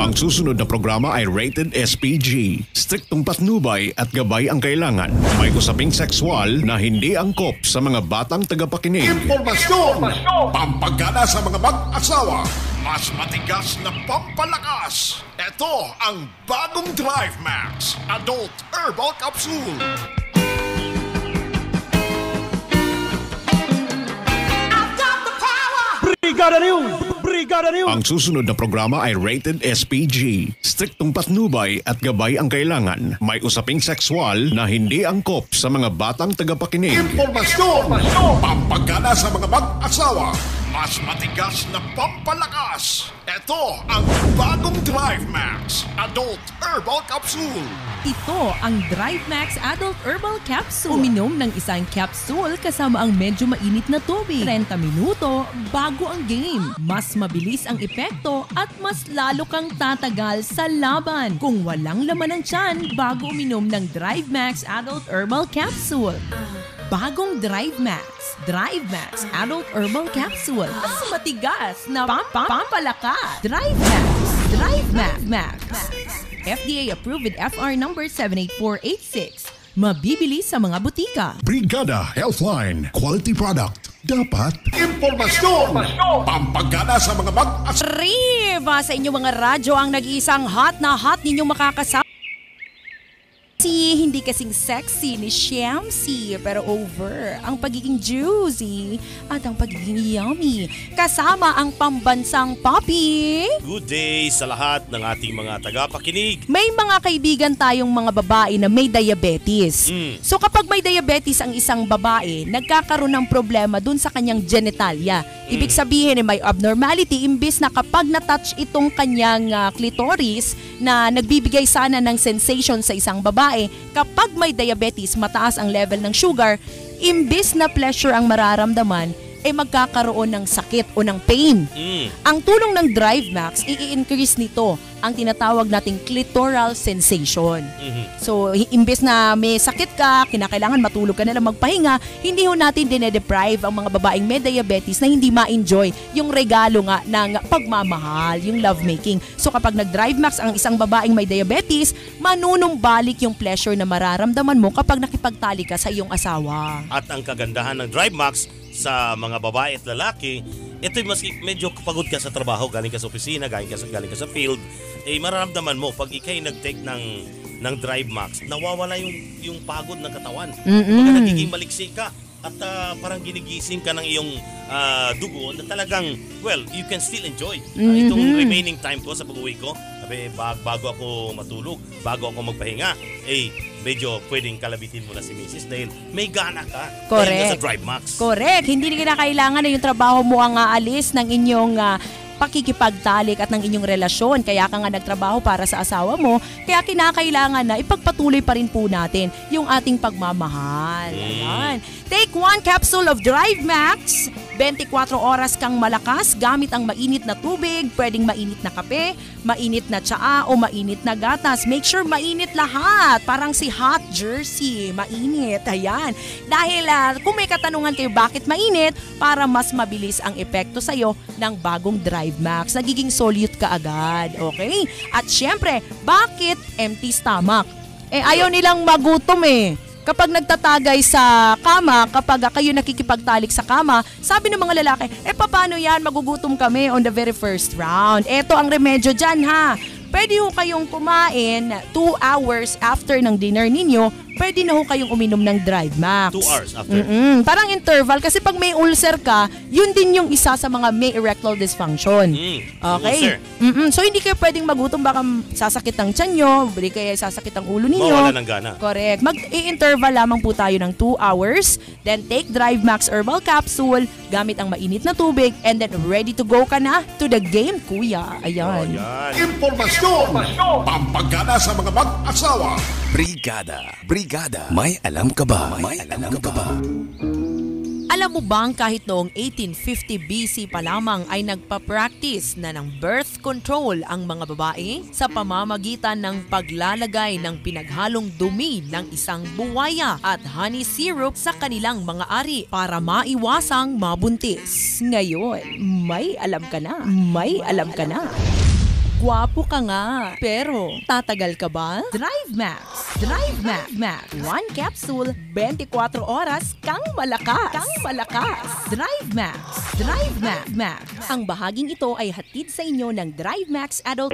Ang susunod na programa ay rated SPG. Striktong patnubay at gabay ang kailangan. May usaping sexual na hindi angkop sa mga batang tagapakinig. Impormasyon! Pampagana sa mga mag-asawa. Mas matigas na pampalakas. Ito ang bagong Drive Max Adult Herbal Capsule. Ang susunod na programa ay rated SPG. Striktong patnubay at gabay ang kailangan. May usaping sexual na hindi angkop sa mga batang tagapakinig. Impormasyon! Pampagana sa mga mag-asawa. Mas matigas na pampalakas. Ito ang bagong Drive Max Adult Herbal Capsule. Ito ang Drive Max Adult Herbal Capsule. Uminom ng isang capsule kasama ang medyo mainit na tubig. 30 minuto bago ang game. Mas mabilis ang epekto at mas lalo kang tatagal sa laban. Kung walang laman ng tiyan bago uminom ng Drive Max Adult Herbal Capsule. Bagong Drive Max. Drive Max Adult Herbal Capsule. Mas matigas na pampalakas. Drive Max. Drive Max. FDA approved with FR number 78486. Mabibili sa mga butika. Brigada Healthline. Quality product. Dapat impormasyon. Pampagana sa mga mag-asawa. Riva sa inyong mga radyo ang nag-iisang hot na hot ninyong makakasama. Hindi kasing sexy ni Shamsi pero over ang pagiging juicy at ang pagiging yummy. Kasama ang pambansang Poppy. Good day sa lahat ng ating mga tagapakinig. May mga kaibigan tayong mga babae na may diabetes. So kapag may diabetes ang isang babae, nagkakaroon ng problema dun sa kanyang genitalia. Ibig sabihin may abnormality imbis na kapag na-touch itong kanyang clitoris na nagbibigay sana ng sensation sa isang babae, kapag may diabetes, mataas ang level ng sugar, imbis na pleasure ang mararamdaman, magkakaroon ng sakit o ng pain. Ang tulong ng Drive Max, i-increase nito ang tinatawag nating clitoral sensation. So, imbes na may sakit ka, kinakailangan matulog ka na lang magpahinga, hindi ho natin dinedeprive ang mga babaeng may diabetes na hindi ma-enjoy yung regalo nga ng pagmamahal, yung lovemaking. So, kapag nag-Drive Max ang isang babaeng may diabetes, manunumbalik yung pleasure na mararamdaman mo kapag nakipagtali ka sa iyong asawa. At ang kagandahan ng Drive Max sa mga babae at lalaki, ito'y maski medyo pagod ka sa trabaho, galing ka sa opisina, galing ka sa field, mararamdaman mo pag ikay nag-take ng Drive Max, nawawala yung pagod ng katawan. Pagka nagiging maliksi ka at parang ginigising ka ng iyong dugo na talagang, well, you can still enjoy itong remaining time ko sa pag-uwi ko. Bago ako matulog, bago ako magpahinga, medyo pwedeng kalabitin mo na si Mrs. dahil may gana ka. Correct. Sa Drive Max. Correct. Hindi na kailangan na yung trabaho mo ang aalis ng inyong pakikipagtalik at ng inyong relasyon. Kaya ka nga nagtrabaho para sa asawa mo, kaya kinakailangan na ipagpatuloy pa rin po natin yung ating pagmamahal. Ayan. Take 1 capsule of Drive Max. 24 oras kang malakas gamit ang mainit na tubig, pwedeng mainit na kape, mainit na tsaa o mainit na gatas. Make sure mainit lahat. Parang si Hot Jersey, mainit. Ayan. Dahil kung may katanungan kayo bakit mainit, para mas mabilis ang epekto sa'yo ng bagong Drive Max. Nagiging solute ka agad. Okay? At syempre, bakit empty stomach? Ayaw nilang magutom Kapag nagtatagay sa kama, kapag kayo nakikipagtalik sa kama, sabi ng mga lalaki, paano yan? Magugutom kami on the very first round. Eto ang remedyo dyan ha. Pwede ho kayong kumain 2 hours after ng dinner ninyo, pwede na ho kayong uminom ng Drive Max. 2 hours after? Parang interval kasi pag may ulcer ka, yun din yung isa sa mga may erectile dysfunction. Okay? So hindi kayo pwedeng magutom, baka sasakit ang tiyan nyo, hindi kaya sasakit ang ulo ninyo. Mawala ng gana. Correct. Mag-i-interval lamang po tayo ng 2 hours, then take Drive Max Herbal Capsule gamit ang mainit na tubig, and then ready to go ka na to the game, kuya. Ayan. Impormasyon! Pampagana sa mga mag-asawa. Brigada. May alam ka ba? Alam mo bang kahit noong 1850 BC pa lamang ay nagpa-practice na ng birth control ang mga babae sa pamamagitan ng paglalagay ng pinaghalong dumi ng isang buwaya at honey syrup sa kanilang mga ari para maiwasang mabuntis. Ngayon, may alam ka na. Gwapo ka nga. Pero, tatagal ka ba? Drive Max. Drive Max. 1 capsule, 24 oras kang malakas. Drive Max. Drive Max. Ang bahaging ito ay hatid sa inyo ng Drive Max Adult